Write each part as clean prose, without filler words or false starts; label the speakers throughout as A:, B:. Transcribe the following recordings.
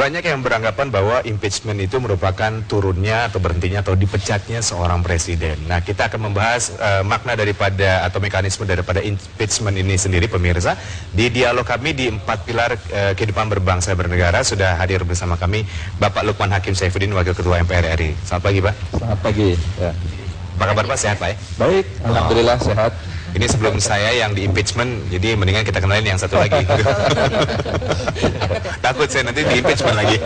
A: Banyak yang beranggapan bahwa impeachment itu merupakan turunnya atau berhentinya atau dipecatnya seorang presiden. Nah, kita akan membahas makna daripada atau mekanisme daripada impeachment ini sendiri, pemirsa. Di dialog kami di 4 pilar kehidupan berbangsa bernegara sudah hadir bersama kami Bapak Lukman Hakim Saifuddin, Wakil Ketua MPR RI. Selamat pagi, Pak.
B: Selamat pagi. Ya.
A: Apa kabar, Pak? Sehat, Pak? Ya?
B: Baik, alhamdulillah sehat.
A: Ini sebelum saya yang di impeachment, jadi mendingan kita kenalin yang satu lagi. Takut saya nanti di impeachment lagi.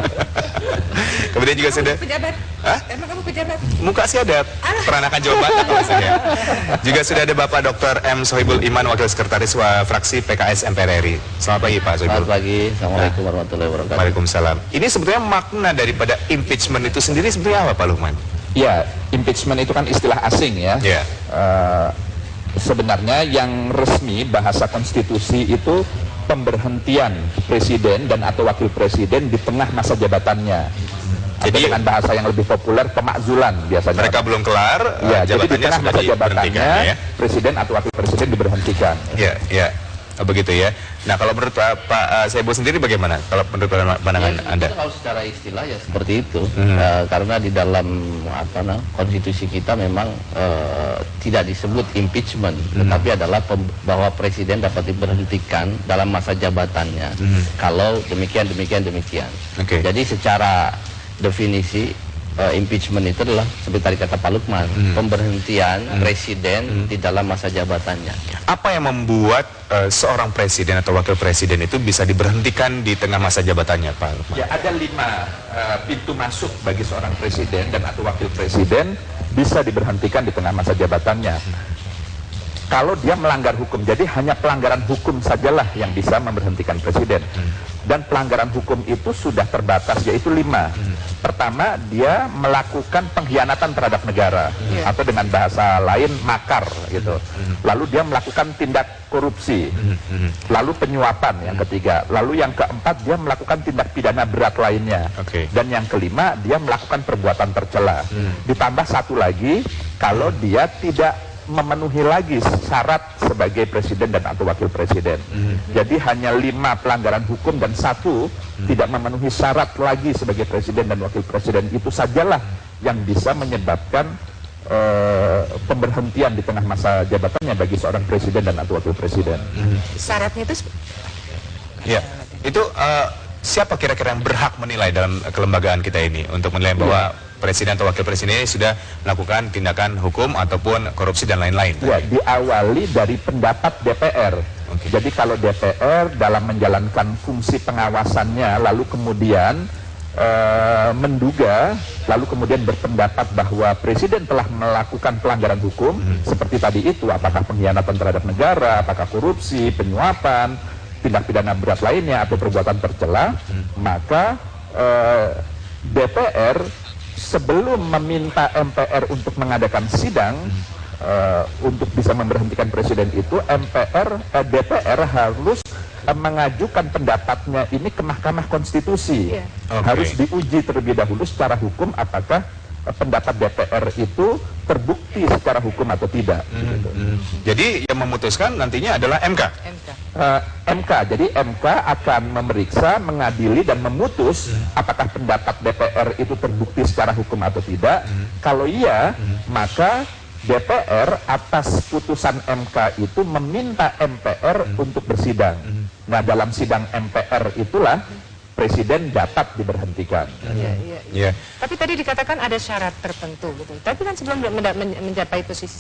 A: Kemudian juga sudah.
C: Pejabat?
A: Hah?
C: Emang kamu pejabat?
A: Muka sih ada peranakan jabatan tulisannya. Juga sudah ada Bapak Dr. M. Sohibul Iman, Wakil Sekretaris Fraksi PKS MPR RI. Selamat pagi, Pak Sohibul.
D: Selamat pagi. Assalamualaikum warahmatullahi wabarakatuh.
A: Waalaikumsalam. Ini sebetulnya makna daripada impeachment itu sendiri sebetulnya apa, Pak Lukman?
B: Ya, impeachment itu kan istilah asing ya.
A: Ya.
B: Sebenarnya yang resmi bahasa konstitusi itu pemberhentian presiden dan atau wakil presiden di tengah masa jabatannya. Jadi dengan bahasa yang lebih populer, pemakzulan biasanya.
A: Mereka belum kelar,
B: ya, jadi di tengah masa jabatannya
A: ya?
B: presiden atau wakil presiden diberhentikan.
A: Ya, ya. Begitu ya. Nah, kalau menurut Pak Saibu sendiri bagaimana? Kalau menurut pandangan Anda?
D: Kalau secara istilah ya seperti itu. Karena di dalam konstitusi kita memang tidak disebut impeachment, tetapi adalah bahwa presiden dapat diberhentikan dalam masa jabatannya. Kalau demikian.
A: Okay.
D: Jadi secara definisi impeachment itu adalah seperti tadi kata Pak Lukman, pemberhentian presiden di dalam masa jabatannya.
A: Apa yang membuat seorang presiden atau wakil presiden itu bisa diberhentikan di tengah masa jabatannya, Pak Lukman?
B: Ya, ada 5 pintu masuk bagi seorang presiden dan atau wakil presiden bisa diberhentikan di tengah masa jabatannya. Kalau dia melanggar hukum, jadi hanya pelanggaran hukum sajalah yang bisa memberhentikan presiden. Dan pelanggaran hukum itu sudah terbatas, yaitu 5. Pertama, dia melakukan pengkhianatan terhadap negara, atau dengan bahasa lain makar gitu. Lalu dia melakukan tindak korupsi, lalu penyuapan yang ketiga, lalu yang keempat dia melakukan tindak pidana berat lainnya, dan yang kelima dia melakukan perbuatan tercela. Ditambah satu lagi, kalau dia tidak memenuhi lagi syarat sebagai presiden dan atau wakil presiden. Jadi hanya 5 pelanggaran hukum dan 1 tidak memenuhi syarat lagi sebagai presiden dan wakil presiden. Itu sajalah yang bisa menyebabkan pemberhentian di tengah masa jabatannya bagi seorang presiden dan atau wakil presiden.
C: Syaratnya itu?
A: Ya, itu siapa kira-kira yang berhak menilai dalam kelembagaan kita ini untuk menilai bahwa presiden atau wakil presiden ini sudah melakukan tindakan hukum ataupun korupsi dan lain-lain?
B: Ya, diawali dari pendapat DPR. Jadi kalau DPR dalam menjalankan fungsi pengawasannya lalu kemudian menduga, lalu kemudian berpendapat bahwa presiden telah melakukan pelanggaran hukum seperti tadi itu, apakah pengkhianatan terhadap negara, apakah korupsi, penyuapan, tindak pidana berat lainnya atau perbuatan tercela, maka DPR sebelum meminta MPR untuk mengadakan sidang untuk bisa memberhentikan presiden itu, DPR harus mengajukan pendapatnya ini ke Mahkamah Konstitusi. Harus diuji terlebih dahulu secara hukum apakah pendapat DPR itu terbukti secara hukum atau tidak.
A: Jadi yang memutuskan nantinya adalah MK?
B: MK, jadi MK akan memeriksa, mengadili dan memutus apakah pendapat DPR itu terbukti secara hukum atau tidak. Kalau iya, maka DPR atas putusan MK itu meminta MPR untuk bersidang. Nah, dalam sidang MPR itulah presiden dapat diberhentikan.
C: Iya. Tapi tadi dikatakan ada syarat tertentu, gitu. Tapi kan sebelum mencapai posisi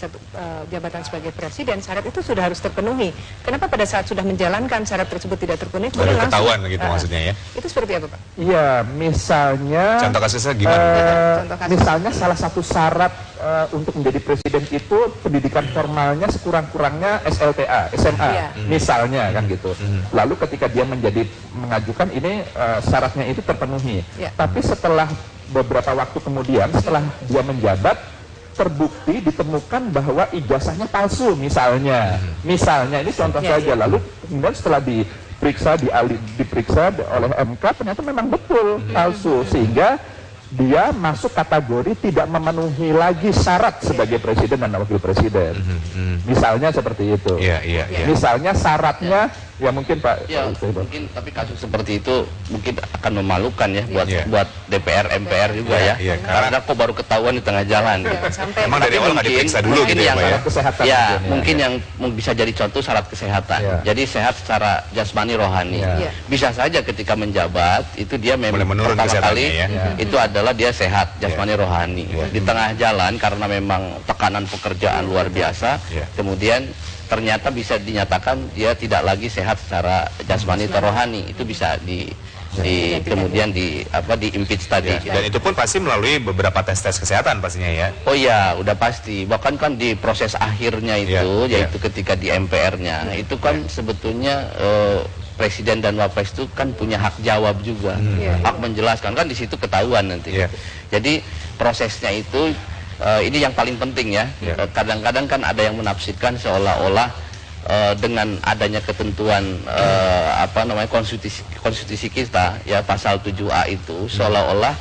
C: jabatan sebagai presiden, syarat itu sudah harus terpenuhi. Kenapa pada saat sudah menjalankan syarat tersebut tidak terpenuhi?
A: Baru ketahuan gitu maksudnya ya?
C: Itu seperti apa, Pak?
B: Iya, misalnya.
A: Contoh kasusnya gimana?
B: Misalnya salah satu syarat untuk menjadi presiden itu pendidikan formalnya sekurang-kurangnya SLTA, SMA, misalnya kan gitu. Lalu ketika dia mengajukan ini syaratnya itu terpenuhi. Tapi setelah beberapa waktu kemudian, setelah dia menjabat, terbukti ditemukan bahwa ijazahnya palsu misalnya. Misalnya ini contoh saja. Lalu kemudian setelah diperiksa oleh MK ternyata memang betul palsu, sehingga dia masuk kategori tidak memenuhi lagi syarat sebagai presiden dan wakil presiden. Misalnya seperti itu. Misalnya syaratnya Ya mungkin Pak.
D: Ya, mungkin tapi kasus seperti itu mungkin akan memalukan ya buat DPR, MPR juga ya. Karena kok baru ketahuan di tengah jalan.
A: Emang dari awal nggak diperiksa dulu gitu ya, Pak ya?
B: Kesehatan
D: mungkin yang bisa jadi contoh syarat kesehatan. Jadi sehat secara jasmani rohani. Bisa saja ketika menjabat itu dia memang pertama kali itu adalah dia sehat jasmani rohani. Di tengah jalan karena memang tekanan pekerjaan luar biasa, kemudian ternyata bisa dinyatakan dia tidak lagi sehat secara jasmani atau rohani. Itu bisa kemudian di impeach tadi.
A: Dan itu pun pasti melalui beberapa tes kesehatan pastinya ya.
D: Oh iya, udah pasti. Bahkan kan di proses akhirnya itu, yaitu ketika di MPR-nya, itu kan sebetulnya Presiden dan Wapres itu kan punya hak jawab juga, hak menjelaskan, kan di situ ketahuan nanti. Jadi prosesnya itu ini yang paling penting ya. Kadang-kadang kan ada yang menafsirkan seolah-olah dengan adanya ketentuan konstitusi kita ya pasal 7A itu seolah-olah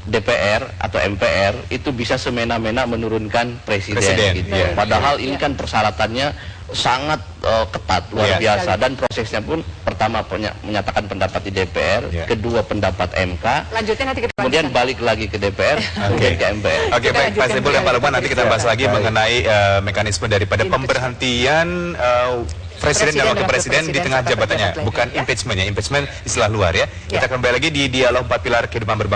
D: DPR atau MPR itu bisa semena-mena menurunkan presiden gitu. Padahal ini kan persyaratannya sangat ketat, luar biasa, dan prosesnya pun pertama menyatakan pendapat di DPR, kedua pendapat MK, kemudian balik lagi ke DPR, kemudian ke MPR.
A: Oke, baik Pak Saiful dan Pak Lukman, nanti kita bahas lagi mengenai mekanisme daripada pemberhentian Presiden dan Wakil Presiden di tengah jabatannya, bukan impeachment ya, impeachment istilah luar ya. Kita kembali lagi di Dialog 4 Pilar Kehidupan Berbangsa.